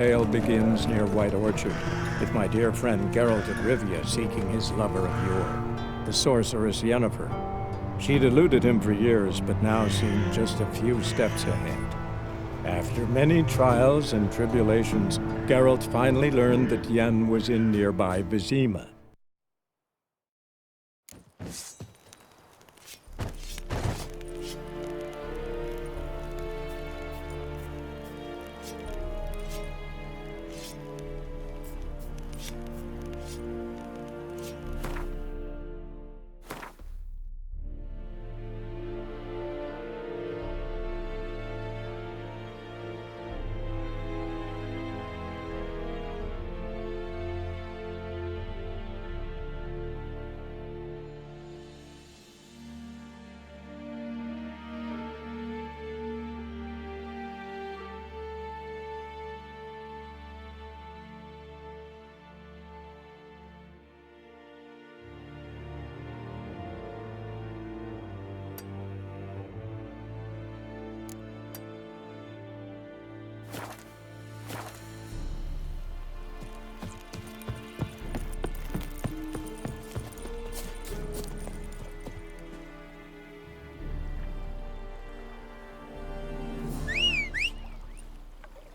Tale begins near White Orchard, with my dear friend Geralt of Rivia seeking his lover of yore, the sorceress Yennefer. She'd eluded him for years, but now seemed just a few steps ahead. After many trials and tribulations, Geralt finally learned that Yen was in nearby Vizima.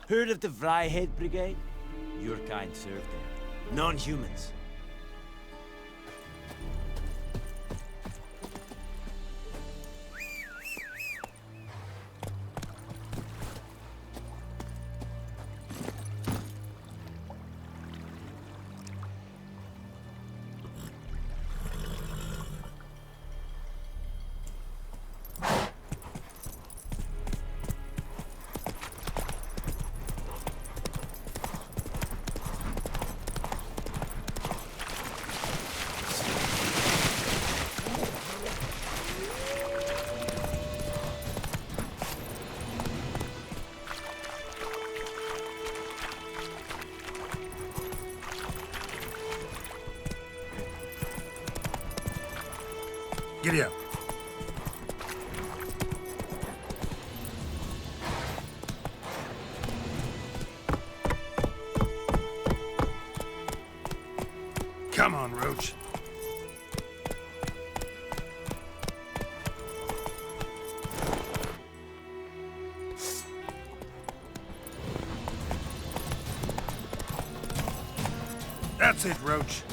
Heard of the Vryhead Brigade? Your kind served there. Non-humans. Giddy up. Come on, Roach. That's it, Roach.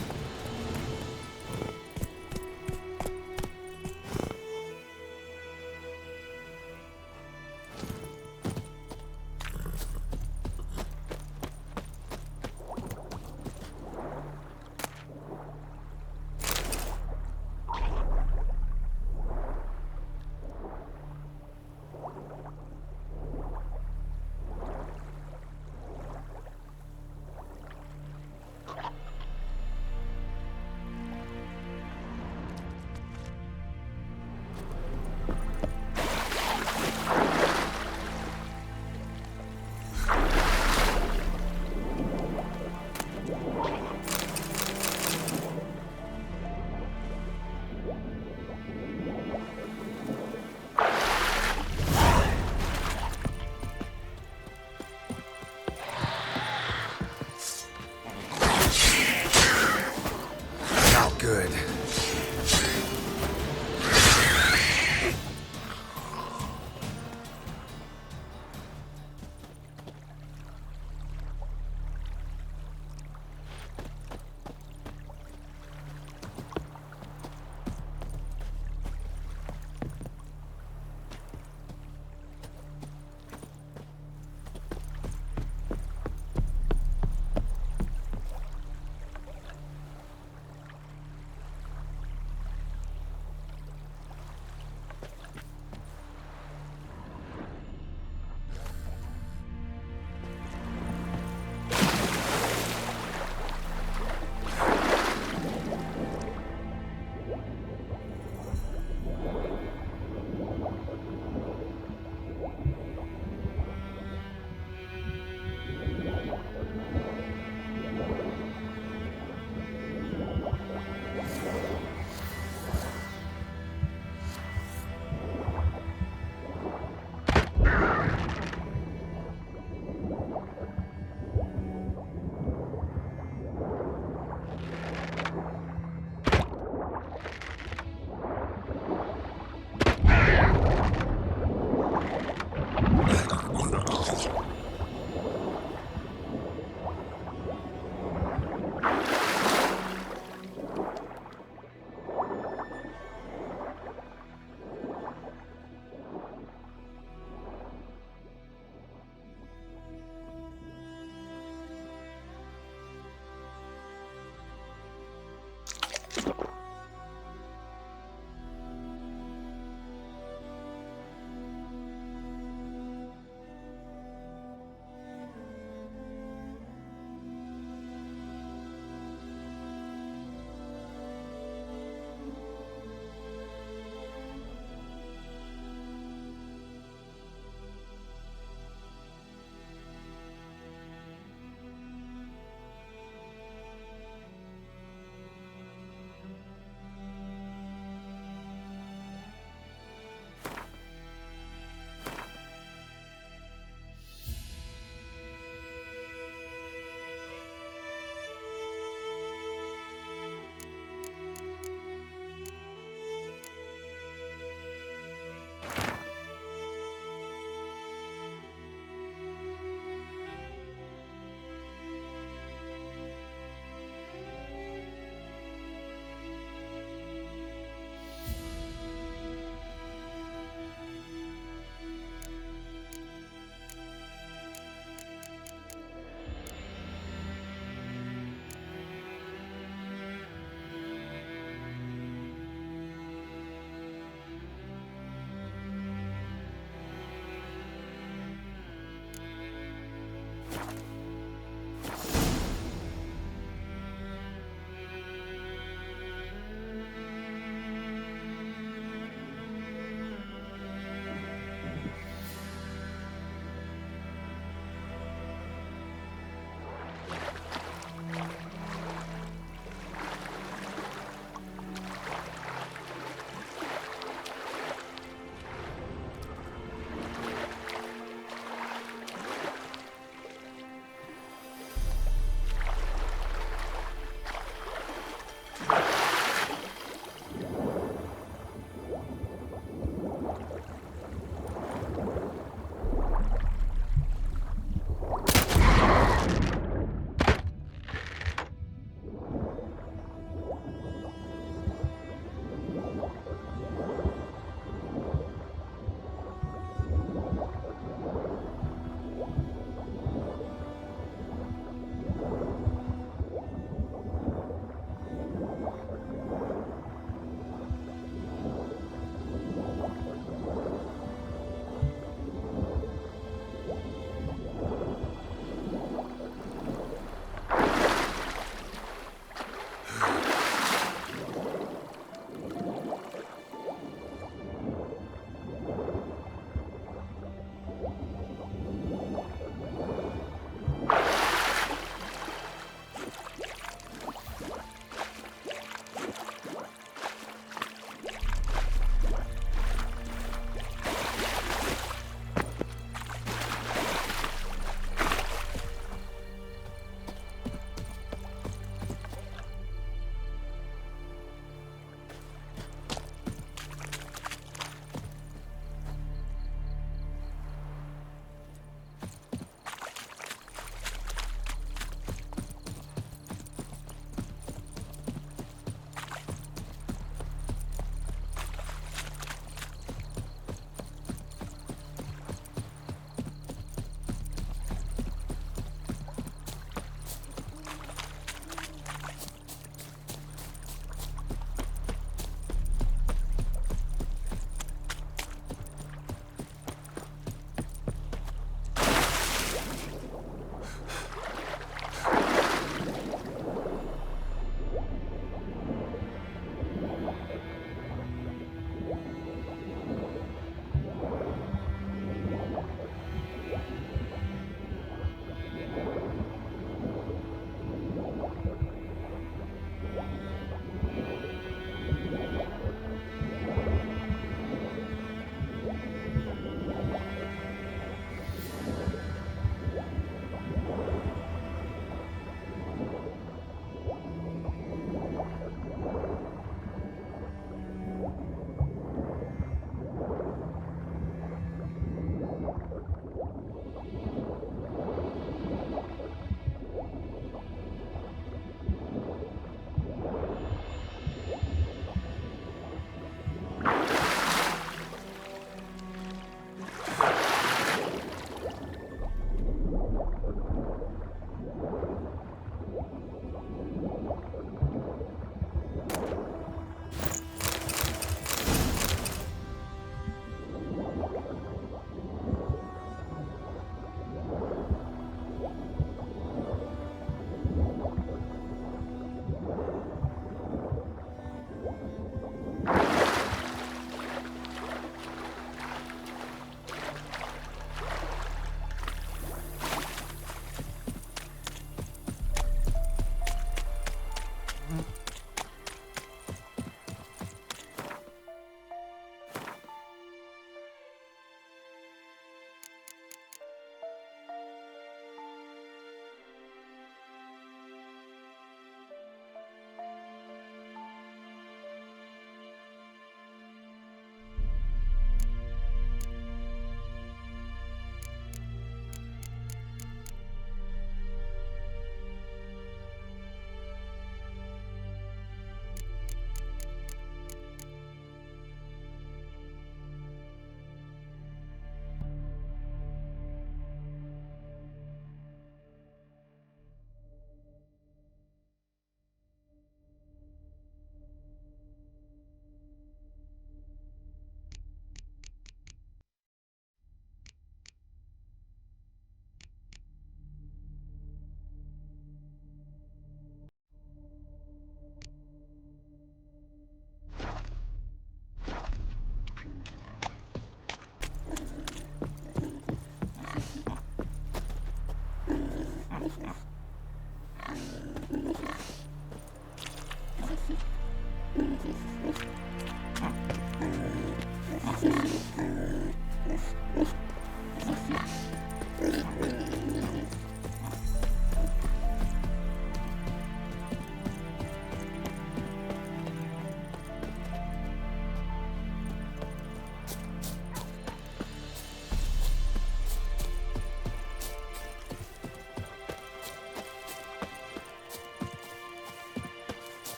Good.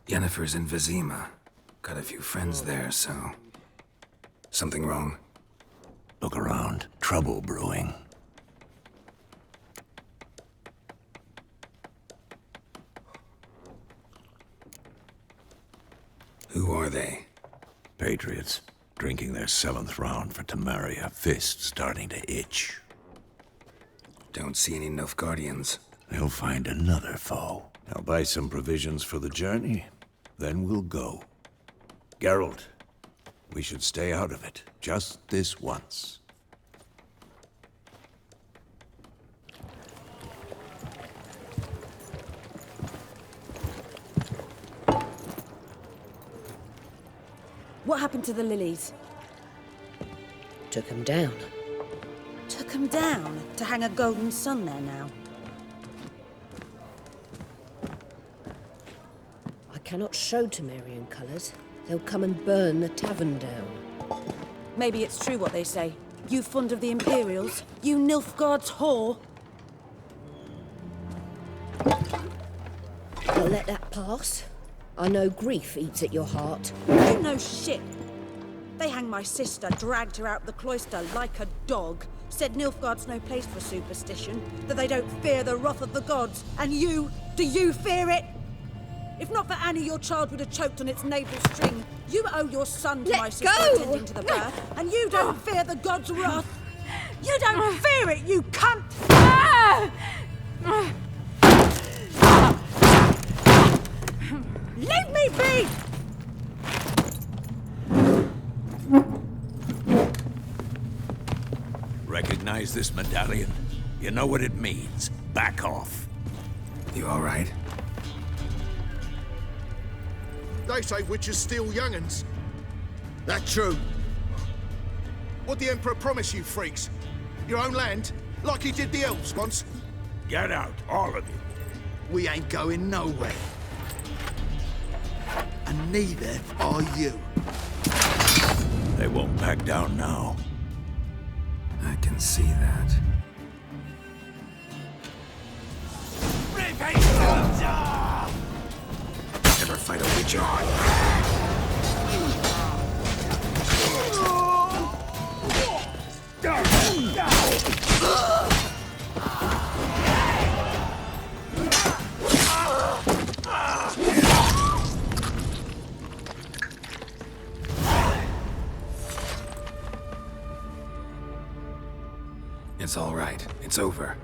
Yennefer's in Vizima. Got a few friends there, so... Something wrong? Look around. Trouble brewing. Who are they? Patriots. Drinking their 7th round for Temeria. Fists starting to itch. Don't see any Nilfgaardians. They'll find another foe. I'll buy some provisions for the journey. Then we'll go. Geralt, we should stay out of it. Just this once. What happened to the lilies? Took him down. Took them down to hang a golden sun there now. I cannot show Temerian colours. They'll come and burn the tavern down. Maybe it's true what they say. You fond of the Imperials? You Nilfgaard's whore? I'll let that pass. I know grief eats at your heart. You know shit. They hanged my sister, dragged her out the cloister like a dog. Said Nilfgaard's no place for superstition, that they don't fear the wrath of the gods. And you, do you fear it? If not for Annie, your child would have choked on its navel string. You owe your son to Let my sister go! attending to the birth, and you don't fear the gods' wrath. You don't fear it, you cunt! Leave me be! Recognize this medallion? You know what it means. Back off. You all right? They say witches steal young'uns. That true? What'd the Emperor promise you, freaks? Your own land? Like he did the elves once? Get out, all of you. We ain't going nowhere. And neither are you. They won't back down now. I can see that. Never fight a witcher. It's all right. It's over.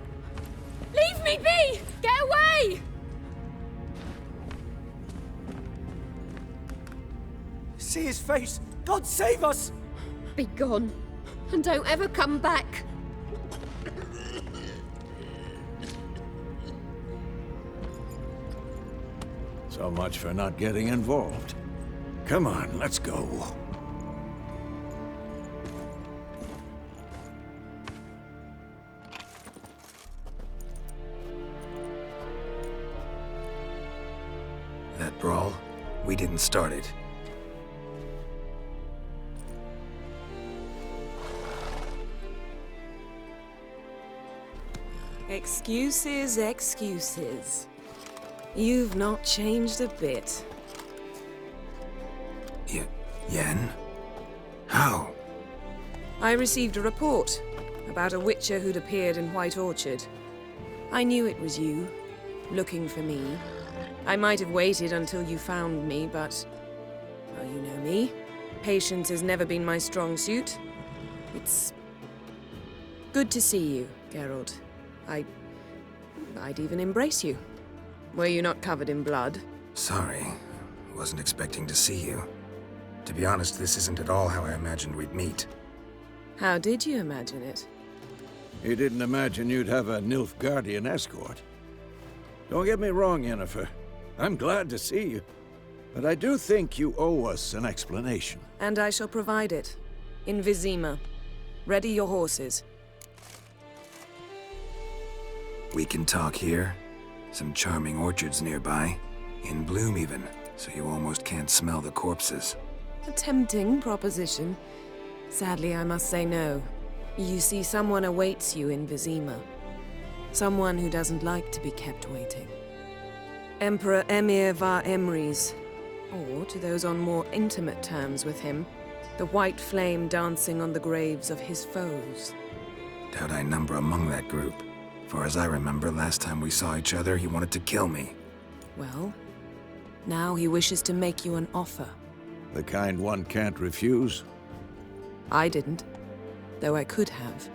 Leave me be! Get away! See his face! God save us! Be gone. And don't ever come back. So much for not getting involved. Come on, let's go. That brawl, we didn't start it. Excuses, excuses. You've not changed a bit. Yen? How? I received a report about a witcher who'd appeared in White Orchard. I knew it was you, looking for me. I might have waited until you found me, but... well, you know me. Patience has never been my strong suit. It's... good to see you, Geralt. I'd even embrace you. Were you not covered in blood? Sorry. Wasn't expecting to see you. To be honest, this isn't at all how I imagined we'd meet. How did you imagine it? You didn't imagine you'd have a Nilfgaardian escort. Don't get me wrong, Yennefer. I'm glad to see you. But I do think you owe us an explanation. And I shall provide it. In Vizima. Ready your horses. We can talk here. Some charming orchards nearby. In bloom even, so you almost can't smell the corpses. A tempting proposition. Sadly, I must say no. You see, someone awaits you in Vizima. Someone who doesn't like to be kept waiting. Emperor Emir var Emreis. Or, to those on more intimate terms with him, the white flame dancing on the graves of his foes. Doubt I number among that group. Far as I remember, last time we saw each other, he wanted to kill me. Well, now he wishes to make you an offer. The kind one can't refuse. I didn't, though I could have.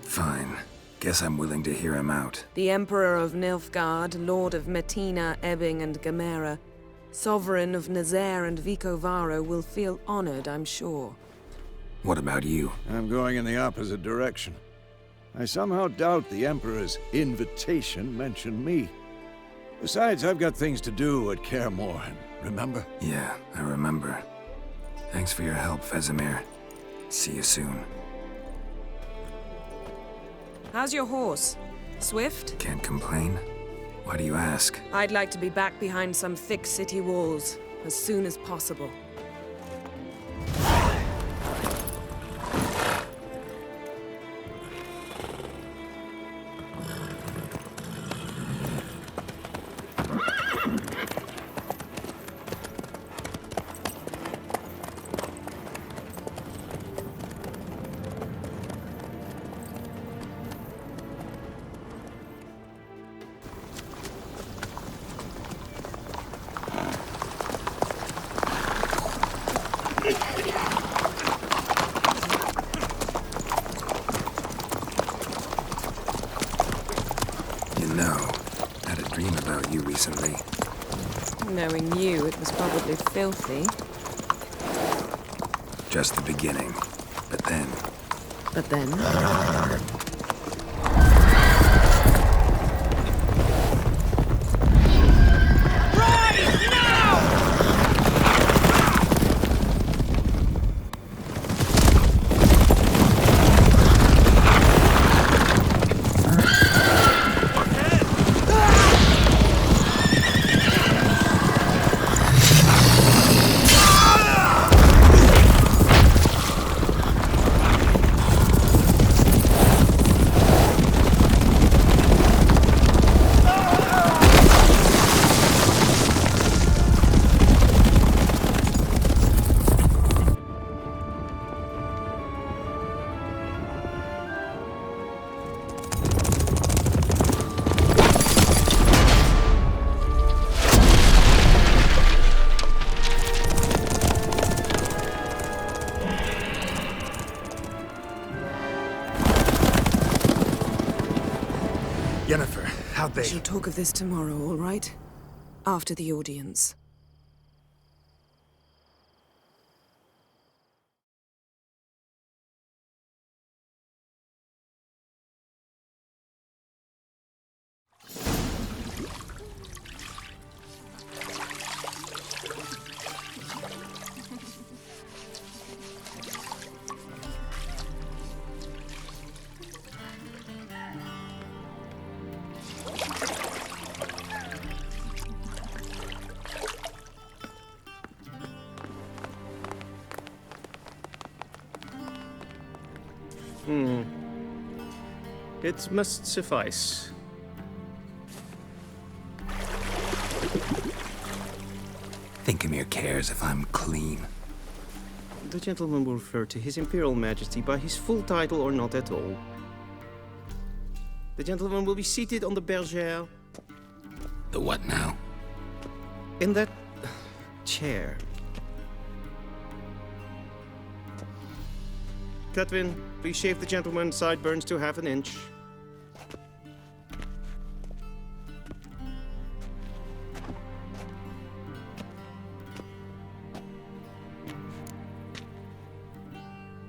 Fine. Guess I'm willing to hear him out. The Emperor of Nilfgaard, Lord of Metina, Ebbing, and Gamera, Sovereign of Nazaire and Vicovaro will feel honored, I'm sure. What about you? I'm going in the opposite direction. I somehow doubt the Emperor's invitation mentioned me. Besides, I've got things to do at Kaer Morhen, remember? Yeah, I remember. Thanks for your help, Vesemir. See you soon. How's your horse? Swift? Can't complain. Why do you ask? I'd like to be back behind some thick city walls, as soon as possible. Recently. Knowing you, it was probably filthy. Just the beginning. But then... But then? Yennefer, how'd We they... shall talk of this tomorrow, all right? After the audience. It must suffice. Thinkamere cares if I'm clean. The gentleman will refer to His Imperial Majesty by his full title or not at all. The gentleman will be seated on the bergère. The what now? In that chair. Catwin, please shave the gentleman's sideburns to half an inch.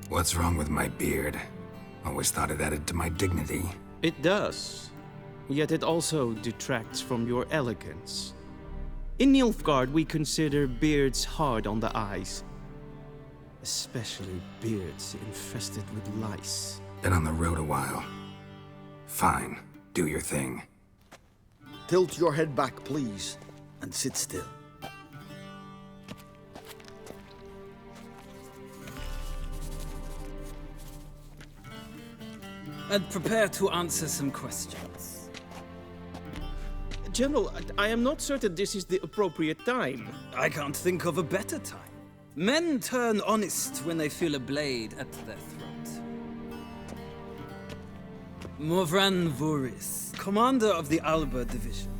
What's wrong with my beard? Always thought it added to my dignity. It does. Yet it also detracts from your elegance. In Nilfgaard, we consider beards hard on the eyes. Especially beards infested with lice. Been on the road a while. Fine, do your thing. Tilt your head back, please, and sit still. And prepare to answer some questions. General, I am not certain this is the appropriate time. I can't think of a better time. Men turn honest when they feel a blade at their throat. Morvran Voorhis, commander of the Alba Division.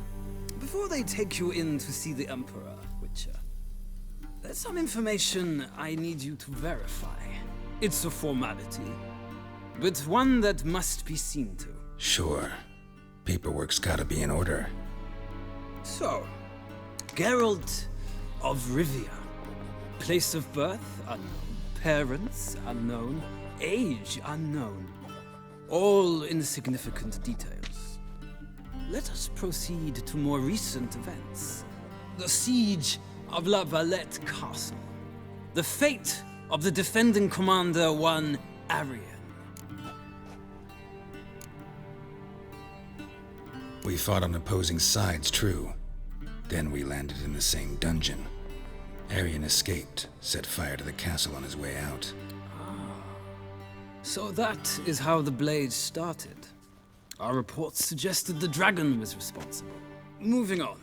Before they take you in to see the Emperor, Witcher, there's some information I need you to verify. It's a formality, but one that must be seen to. Sure. Paperwork's gotta be in order. So, Geralt of Rivia. Place of birth unknown. Parents unknown. Age unknown. All insignificant details. Let us proceed to more recent events. The siege of La Valette Castle. The fate of the defending commander, one Arian. We fought on opposing sides, true. Then we landed in the same dungeon. Arian escaped, set fire to the castle on his way out. So that is how the Blade started. Our reports suggested the dragon was responsible. Moving on.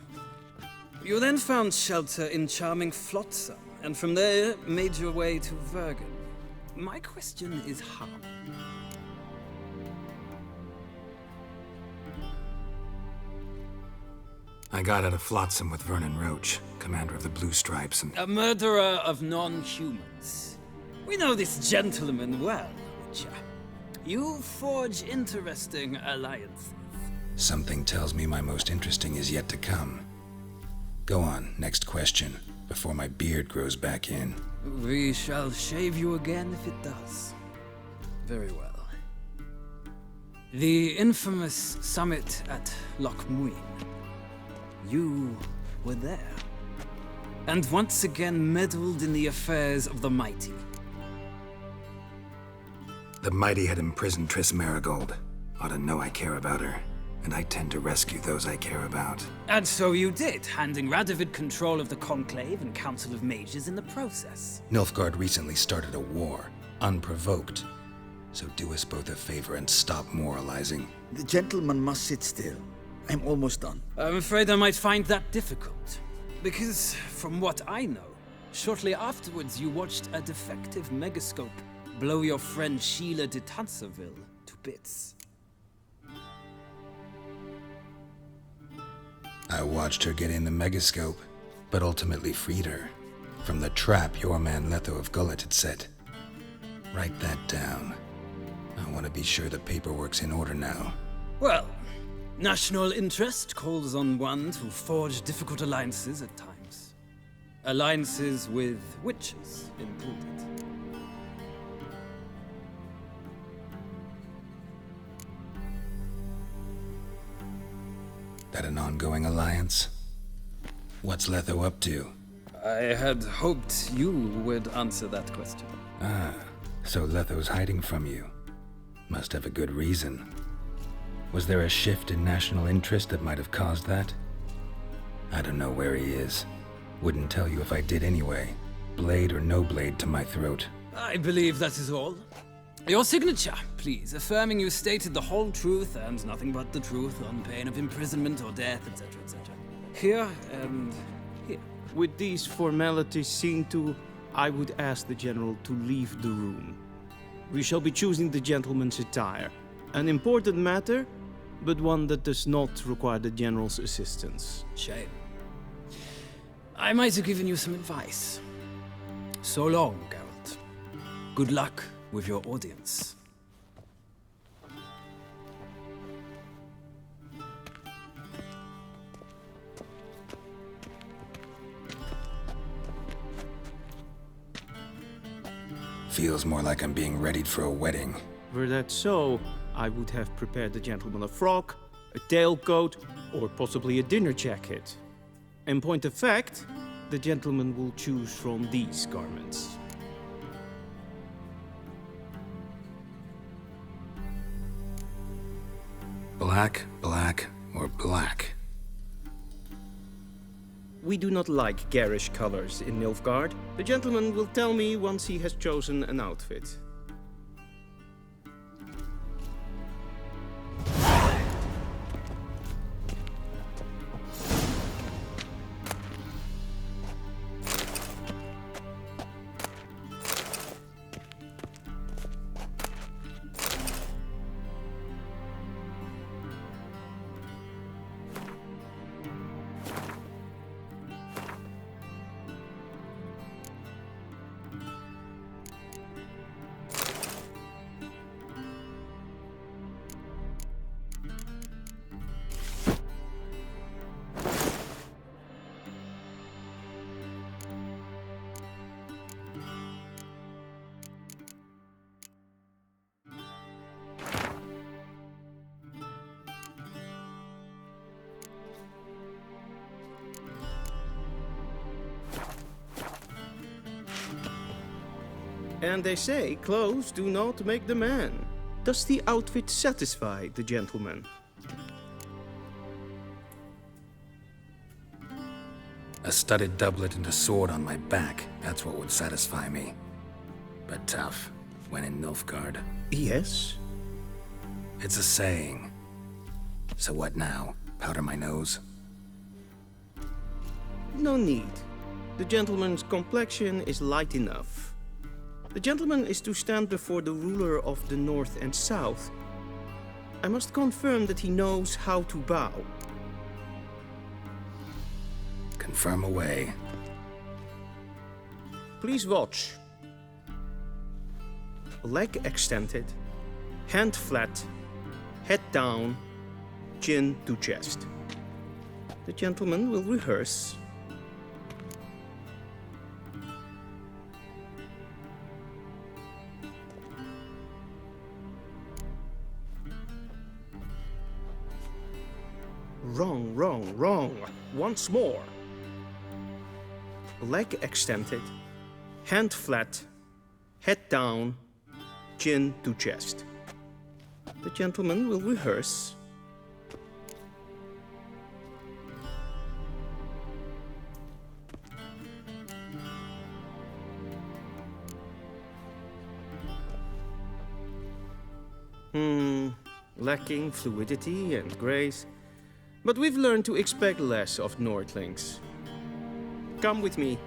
You then found shelter in charming Flotsam, and from there made your way to Vergen. My question is how? I got out of Flotsam with Vernon Roche, commander of the Blue Stripes, and... A murderer of non-humans. We know this gentleman well, Witcher. You forge interesting alliances. Something tells me my most interesting is yet to come. Go on, next question, before my beard grows back in. We shall shave you again if it does. Very well. The infamous summit at Loch Muin. You were there. And once again meddled in the affairs of the mighty. The mighty had imprisoned Triss Merigold. Ought to know I care about her, and I tend to rescue those I care about. And so you did, handing Radovid control of the Conclave and Council of Mages in the process. Nilfgaard recently started a war, unprovoked. So do us both a favor and stop moralizing. The gentleman must sit still. I'm almost done. I'm afraid I might find that difficult. Because, from what I know, shortly afterwards you watched a defective megascope blow your friend Sheila de Tanserville to bits. I watched her get in the megascope, but ultimately freed her from the trap your man Letho of Gullet had set. Write that down. I want to be sure the paperwork's in order now. Well, National interest calls on one to forge difficult alliances at times. Alliances with witches included. That an ongoing alliance? What's Letho up to? I had hoped you would answer that question. Ah, so Letho's hiding from you. Must have a good reason. Was there a shift in national interest that might have caused that? I don't know where he is. Wouldn't tell you if I did anyway. Blade or no blade to my throat. I believe that is all. Your signature, please, affirming you stated the whole truth and nothing but the truth on pain of imprisonment or death, etc., etc. Here and here. With these formalities seen to, I would ask the General to leave the room. We shall be choosing the gentleman's attire. An important matter, but one that does not require the General's assistance. Shame. I might have given you some advice. So long, Geralt. Good luck with your audience. Feels more like I'm being readied for a wedding. Were that so, I would have prepared the gentleman a frock, a tailcoat, or possibly a dinner jacket. In point of fact, the gentleman will choose from these garments. Black, black, or black? We do not like garish colors in Nilfgaard. The gentleman will tell me once he has chosen an outfit. And they say clothes do not make the man. Does the outfit satisfy the gentleman? A studded doublet and a sword on my back, that's what would satisfy me. But tough, when in Nilfgaard. Yes? It's a saying. So what now? Powder my nose? No need. The gentleman's complexion is light enough. The gentleman is to stand before the ruler of the North and South. I must confirm that he knows how to bow. Confirm away. Please watch. Leg extended, hand flat, head down, chin to chest. The gentleman will rehearse. Wrong, wrong, wrong. Once more. Leg extended, hand flat, head down, chin to chest. The gentleman will rehearse. Lacking fluidity and grace. But we've learned to expect less of Nordlings. Come with me.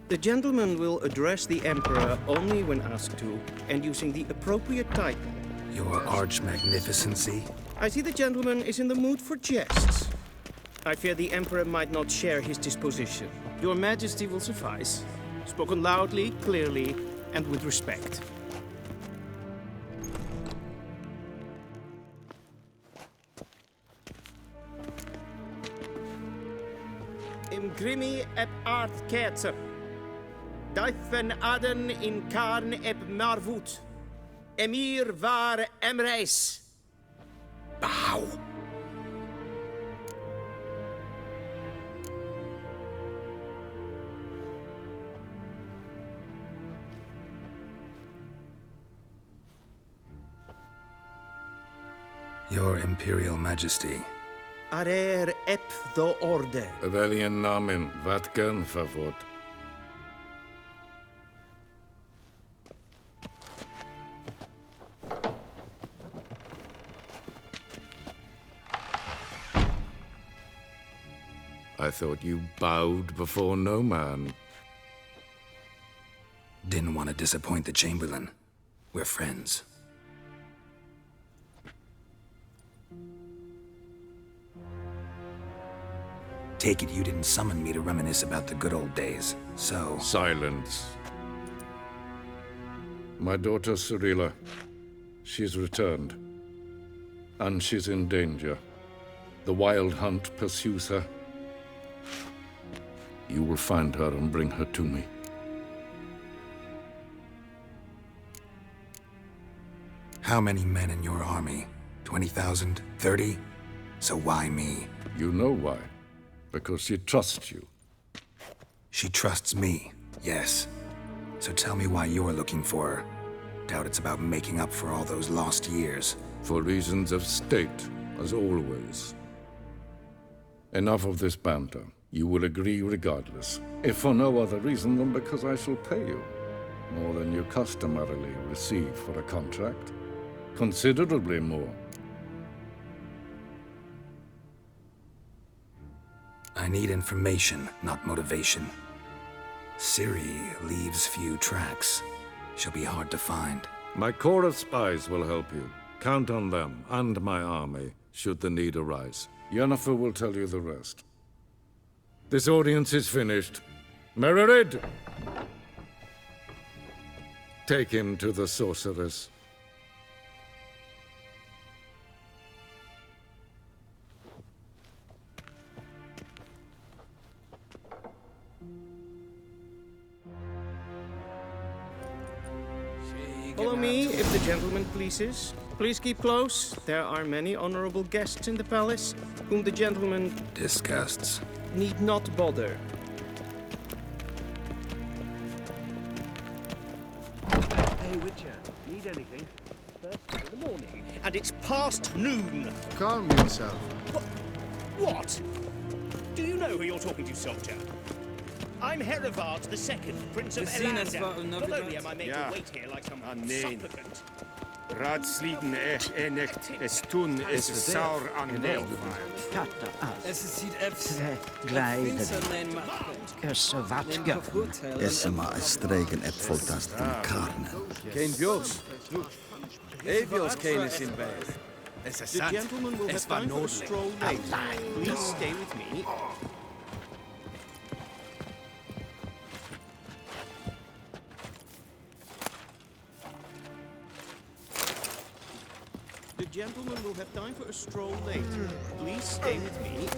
The gentleman will address the Emperor only when asked to, and using the appropriate title. Your Arch-Magnificency? I see the gentleman is in the mood for jests. I fear the Emperor might not share his disposition. Your Majesty will suffice. Spoken loudly, clearly, and with respect. Imgrimi eb art ketzer. Daithen aden in karn eb marvut. Emir var emreis. Bow. Your Imperial Majesty. Arer ep the orde. Velian namen, vatgen favot. I thought you bowed before no man. Didn't want to disappoint the Chamberlain. We're friends. Take it you didn't summon me to reminisce about the good old days, so... Silence. My daughter Cirilla, she's returned. And she's in danger. The Wild Hunt pursues her. You will find her and bring her to me. How many men in your army? 20,000? 30? So why me? You know why. Because she trusts you. She trusts me, yes. So tell me why you're looking for her. Doubt it's about making up for all those lost years. For reasons of state, as always. Enough of this banter. You will agree regardless. If for no other reason than because I shall pay you. More than you customarily receive for a contract. Considerably more. I need information, not motivation. Ciri leaves few tracks. She'll be hard to find. My corps of spies will help you. Count on them, and my army, should the need arise. Yennefer will tell you the rest. This audience is finished. Mererid! Take him to the sorceress. Follow me, if the gentleman pleases. Please keep close. There are many honorable guests in the palace, whom the gentleman... disgusts. ...need not bother. Hey, Witcher, need anything? First thing in the morning, and it's past noon. Calm yourself. What? Do you know who you're talking to, soldier? I'm Herivard II, Prince of Elander. Not only am I made to wait here like some supplicant. Raadsliden echt estun is saur aan Nilfgaard. Esma stregen et voltast in karne. Geen Bios. Evios kenis in bed. The gentleman will have time for a stroll later. Please stay with me. The gentleman will have time for a stroll later. Please stay with me.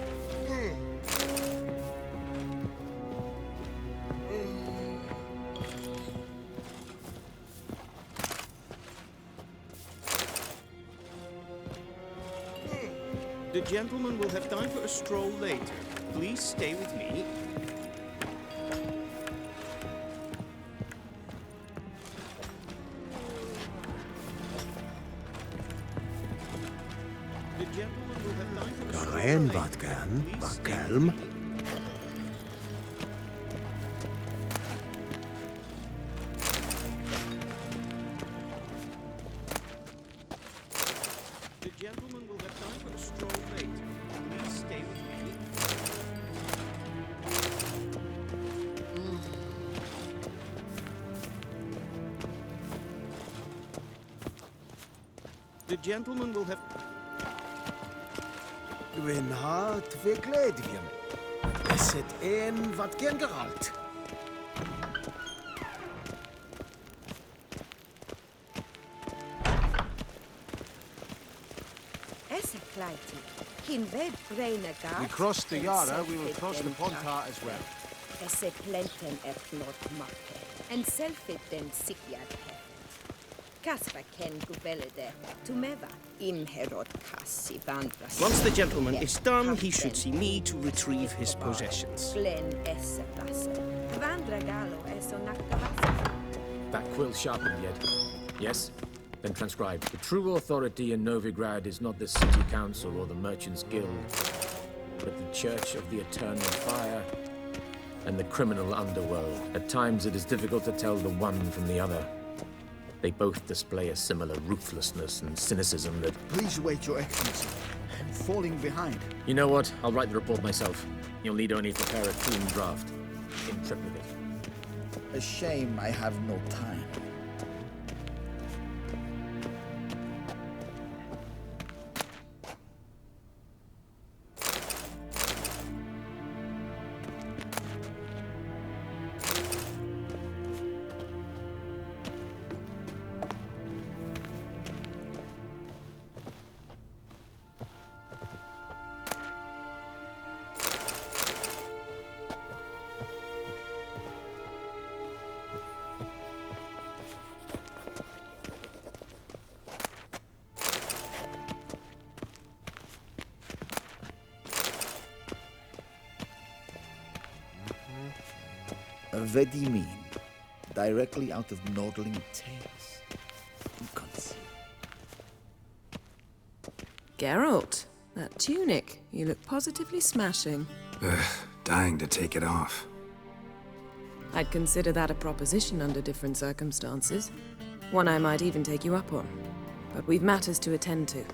The gentleman will have time for a stroll later. Please stay with me. The gentleman will have time for a stroll Garein later. Vatgan, Please stay Vakelm. with me. The gentleman will have time for a stroll later. Please stay with me. The gentleman will have... Gwyn hart fi gledfiam. Is het een wat gen geralt? We crossed the Yara, we will cross the Pontar as well. And selfit den sikiad Kasper ken guvelede tumeva imherod kassi vandras. Once the gentleman is done, he should see me to retrieve his possessions. That quill sharpened yet? Yes? Then transcribe. The true authority in Novigrad is not the city council or the merchants' guild, but the Church of the Eternal Fire and the criminal underworld. At times it is difficult to tell the one from the other. They both display a similar ruthlessness and cynicism that... Please wait, Your Excellency. I'm falling behind. You know what? I'll write the report myself. You'll need only prepare a clean draft. In triplicate. A shame I have no time. Vedi mean, directly out of Nordling tales. Geralt, that tunic. You look positively smashing. Dying to take it off. I'd consider that a proposition under different circumstances. One I might even take you up on. But we've matters to attend to.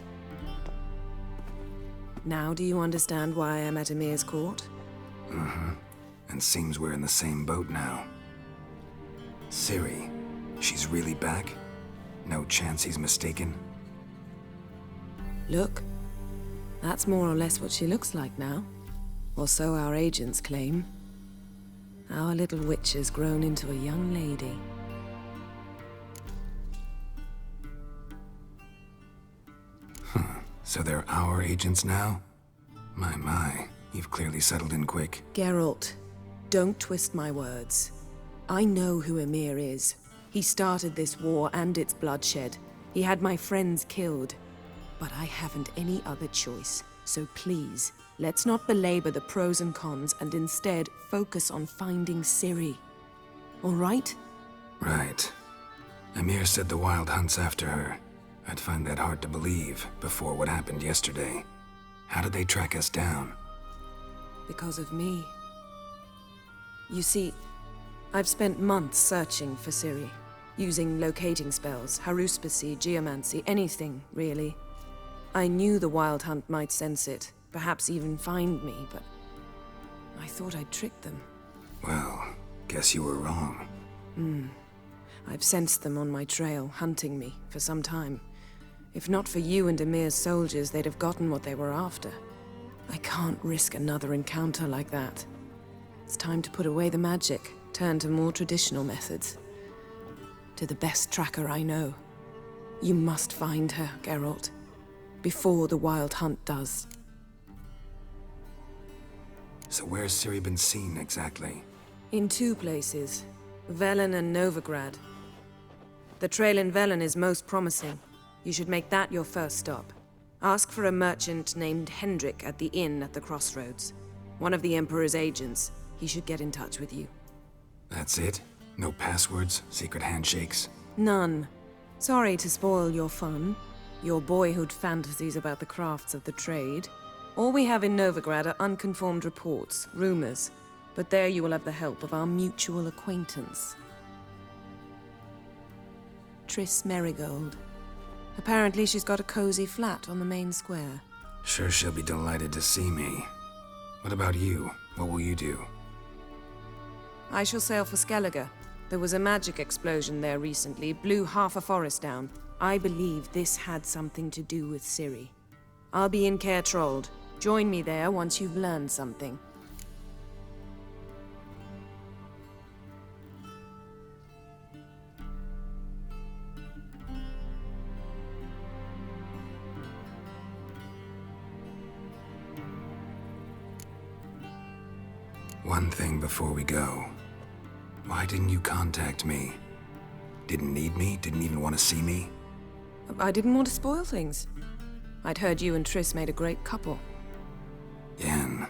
Now do you understand why I'm at Emir's court? Mm-hmm. And seems we're in the same boat now. Ciri, she's really back? No chance he's mistaken? Look, that's more or less what she looks like now. Or so our agents claim. Our little witch has grown into a young lady. So they're our agents now? My, you've clearly settled in quick. Geralt, don't twist my words. I know who Emir is. He started this war and its bloodshed. He had my friends killed. But I haven't any other choice. So please, let's not belabor the pros and cons and instead focus on finding Ciri. All right? Right. Emir said the Wild Hunt's after her. I'd find that hard to believe before what happened yesterday. How did they track us down? Because of me. You see, I've spent months searching for Ciri, using locating spells, haruspicy, geomancy, anything, really. I knew the Wild Hunt might sense it, perhaps even find me, but I thought I'd tricked them. Well, guess you were wrong. I've sensed them on my trail, hunting me, for some time. If not for you and Emir's soldiers, they'd have gotten what they were after. I can't risk another encounter like that. It's time to put away the magic, turn to more traditional methods. To the best tracker I know. You must find her, Geralt. Before the Wild Hunt does. So where's Ciri been seen, exactly? In two places. Velen and Novigrad. The trail in Velen is most promising. You should make that your first stop. Ask for a merchant named Hendrik at the inn at the crossroads. One of the Emperor's agents. He should get in touch with you. That's it? No passwords, secret handshakes? None. Sorry to spoil your fun. Your boyhood fantasies about the crafts of the trade. All we have in Novigrad are unconfirmed reports, rumors. But there you will have the help of our mutual acquaintance. Triss Merigold. Apparently she's got a cozy flat on the main square. Sure she'll be delighted to see me. What about you? What will you do? I shall sail for Skellige. There was a magic explosion there recently, blew half a forest down. I believe this had something to do with Ciri. I'll be in Caer Trold. Join me there once you've learned something. One thing before we go. Why didn't you contact me? Didn't need me? Didn't even want to see me? I didn't want to spoil things. I'd heard you and Triss made a great couple. Yen,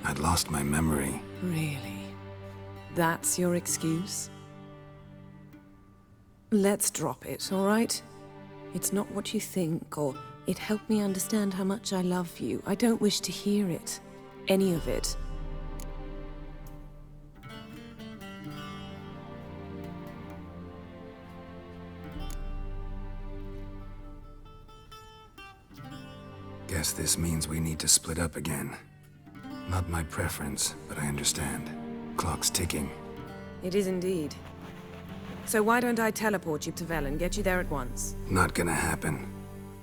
I'd lost my memory. Really? That's your excuse? Let's drop it, all right? It's not what you think, or it helped me understand how much I love you. I don't wish to hear it. Any of it. Guess this means we need to split up again. Not my preference, but I understand. Clock's ticking. It is indeed. So why don't I teleport you to Velen, get you there at once? Not gonna happen.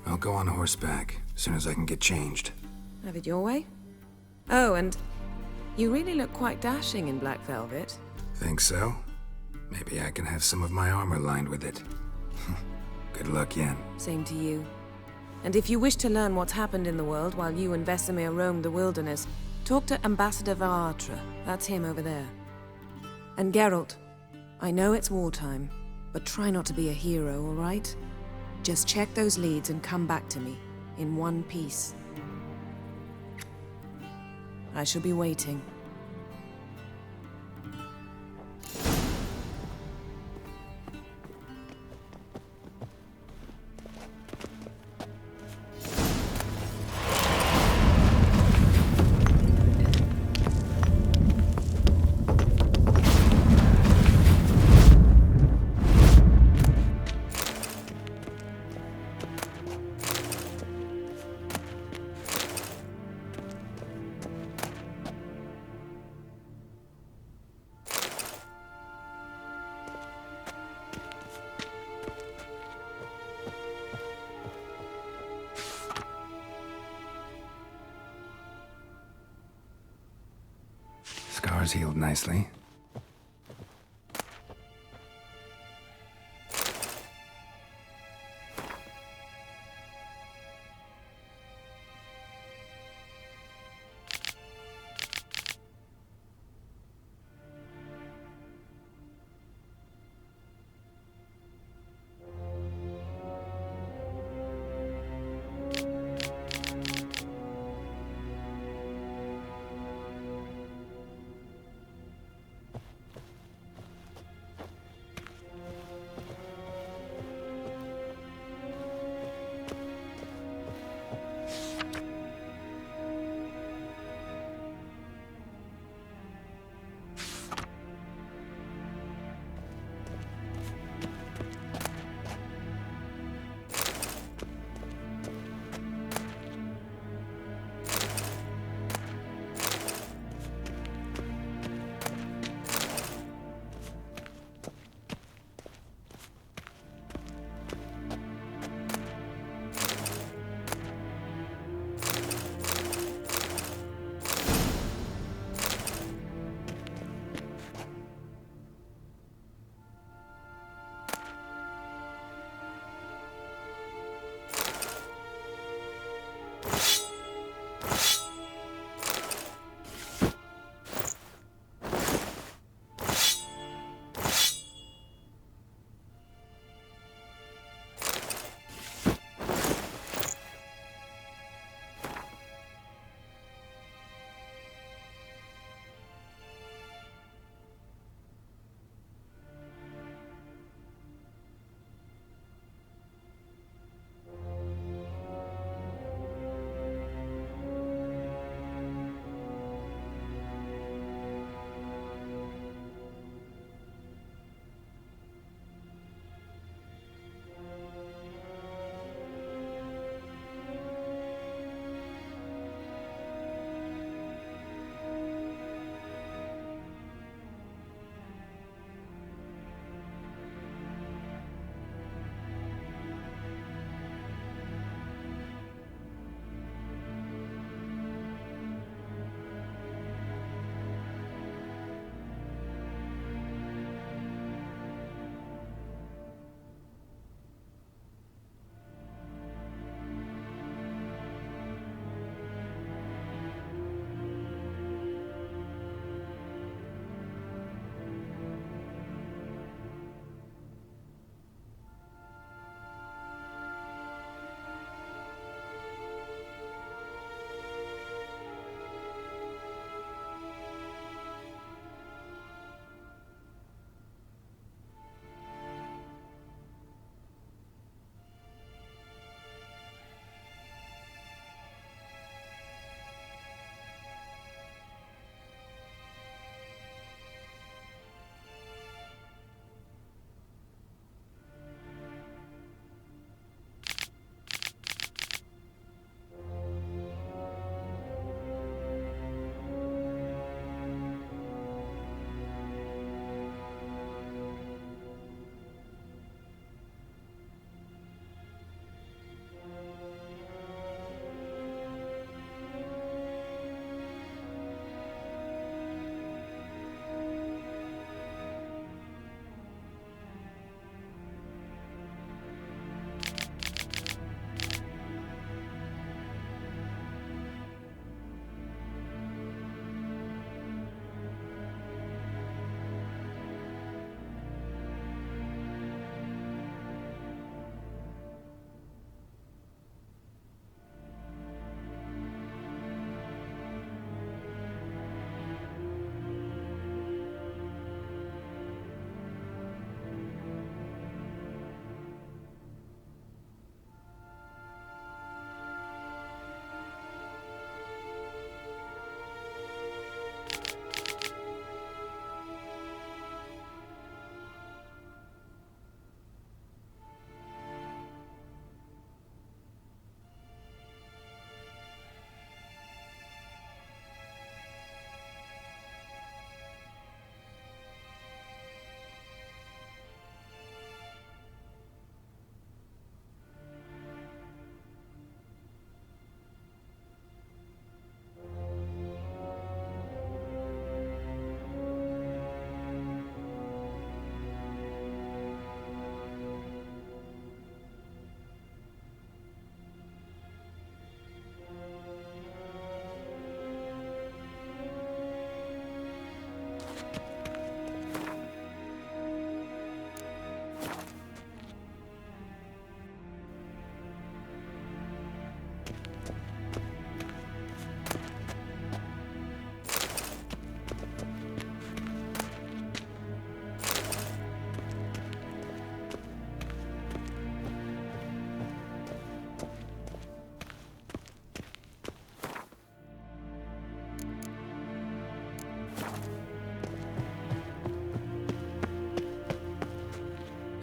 I'll go on horseback, as soon as I can get changed. Have it your way? Oh, and you really look quite dashing in black velvet. Think so? Maybe I can have some of my armor lined with it. Good luck, Yen. Same to you. And if you wish to learn what's happened in the world while you and Vesemir roamed the wilderness, talk to Ambassador Varatra. That's him over there. And Geralt, I know it's wartime, but try not to be a hero, all right? Just check those leads and come back to me, in one piece. I shall be waiting. Scars healed nicely.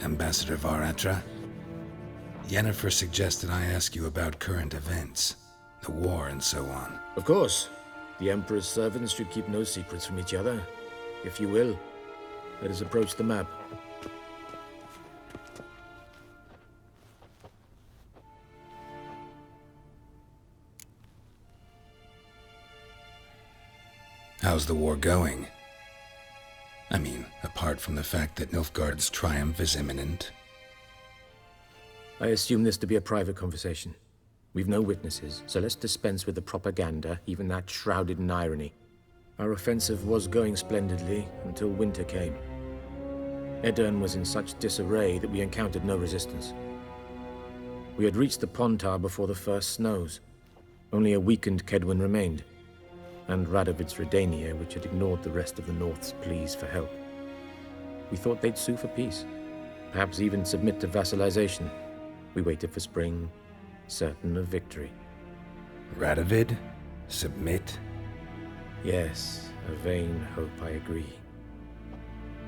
Ambassador Varatra? Yennefer suggested I ask you about current events, the war and so on. Of course. The Emperor's servants should keep no secrets from each other. If you will, let us approach the map. How's the war going? I mean, apart from the fact that Nilfgaard's triumph is imminent. I assume this to be a private conversation. We've no witnesses, so let's dispense with the propaganda, even that shrouded in irony. Our offensive was going splendidly until winter came. Aedirn was in such disarray that we encountered no resistance. We had reached the Pontar before the first snows. Only a weakened Kaedwen remained, and Radovid's Redania, which had ignored the rest of the North's pleas for help. We thought they'd sue for peace, perhaps even submit to vassalization. We waited for spring, certain of victory. Radovid? Submit? Yes, a vain hope, I agree.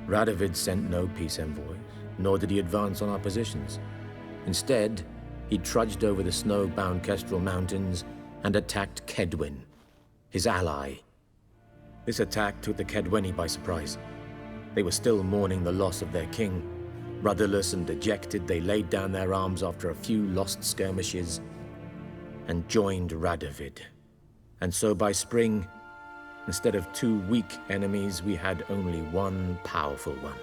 Radovid sent no peace envoys, nor did he advance on our positions. Instead, he trudged over the snow-bound Kestrel Mountains and attacked Kaedwen, his ally. This attack took the Kaedweni by surprise. They were still mourning the loss of their king. Rudderless and dejected, they laid down their arms after a few lost skirmishes and joined Radovid. And so by spring, instead of 2 weak enemies, we had only one powerful one.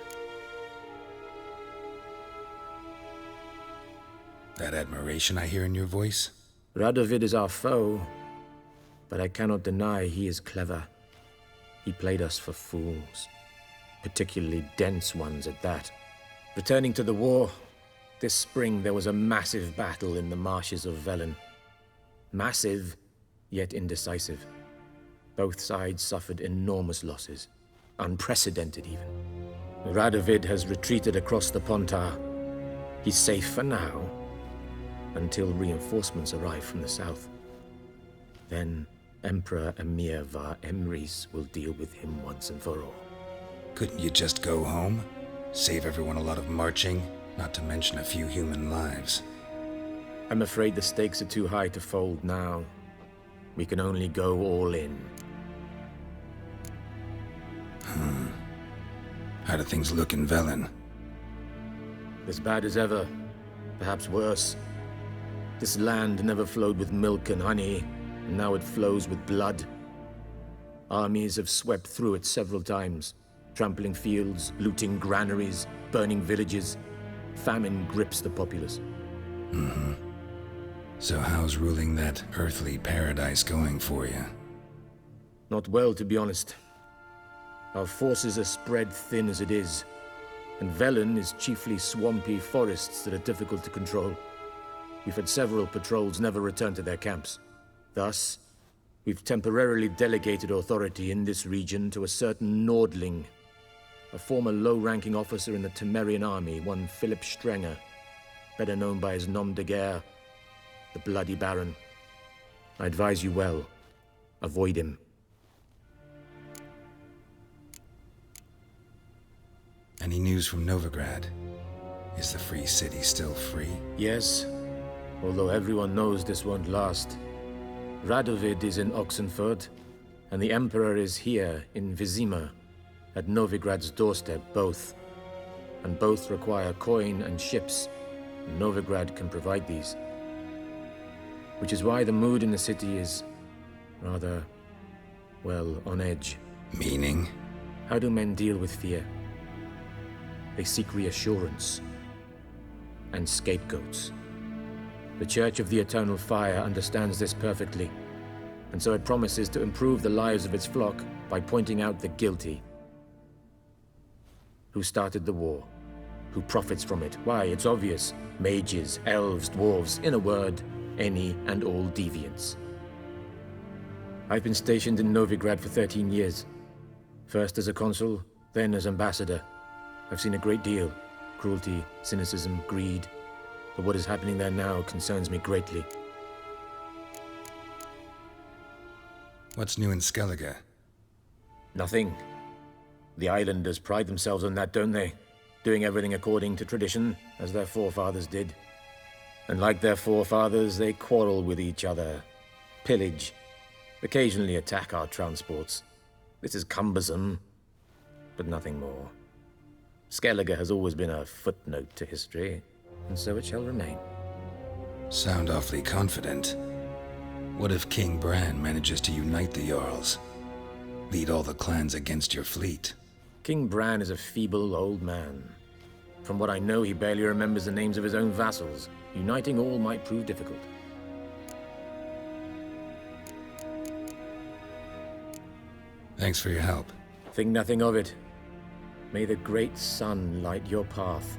That admiration I hear in your voice? Radovid is our foe, but I cannot deny he is clever. He played us for fools, particularly dense ones at that. Returning to the war, this spring there was a massive battle in the marshes of Velen. Massive, yet indecisive. Both sides suffered enormous losses, unprecedented even. Radovid has retreated across the Pontar. He's safe for now, until reinforcements arrive from the south. Then Emperor Emhyr var Emreis will deal with him once and for all. Couldn't you just go home? Save everyone a lot of marching, not to mention a few human lives. I'm afraid the stakes are too high to fold now. We can only go all in. How do things look in Velen? As bad as ever, perhaps worse. This land never flowed with milk and honey, and now it flows with blood. Armies have swept through it several times, trampling fields, looting granaries, burning villages. Famine grips the populace. So how's ruling that earthly paradise going for you? Not well, to be honest. Our forces are spread thin as it is, and Velen is chiefly swampy forests that are difficult to control. We've had several patrols never return to their camps. Thus, we've temporarily delegated authority in this region to a certain Nordling, a former low-ranking officer in the Temerian army, one Philip Strenger, better known by his nom de guerre, the Bloody Baron. I advise you well. Avoid him. Any news from Novigrad? Is the Free City still free? Yes, although everyone knows this won't last. Radovid is in Oxenfurt, and the Emperor is here in Vizima, at Novigrad's doorstep, both. And both require coin and ships. Novigrad can provide these. Which is why the mood in the city is rather, well, on edge. Meaning? How do men deal with fear? They seek reassurance and scapegoats. The Church of the Eternal Fire understands this perfectly, and so it promises to improve the lives of its flock by pointing out the guilty. Who started the war? Who profits from it? Why, it's obvious. Mages, elves, dwarves, in a word, any and all deviants. I've been stationed in Novigrad for 13 years. First as a consul, then as ambassador. I've seen a great deal. Cruelty, cynicism, greed. But what is happening there now concerns me greatly. What's new in Skellige? Nothing. The islanders pride themselves on that, don't they? doing everything according to tradition, as their forefathers did. And like their forefathers, they quarrel with each other, pillage, occasionally attack our transports. This is cumbersome, but nothing more. Skellige has always been a footnote to history, and so it shall remain. Sound awfully confident. What if King Bran manages to unite the Jarls? Lead all the clans against your fleet? King Bran is a feeble old man. From what I know, he barely remembers the names of his own vassals. Uniting all might prove difficult. Thanks for your help. Think nothing of it. May the great sun light your path.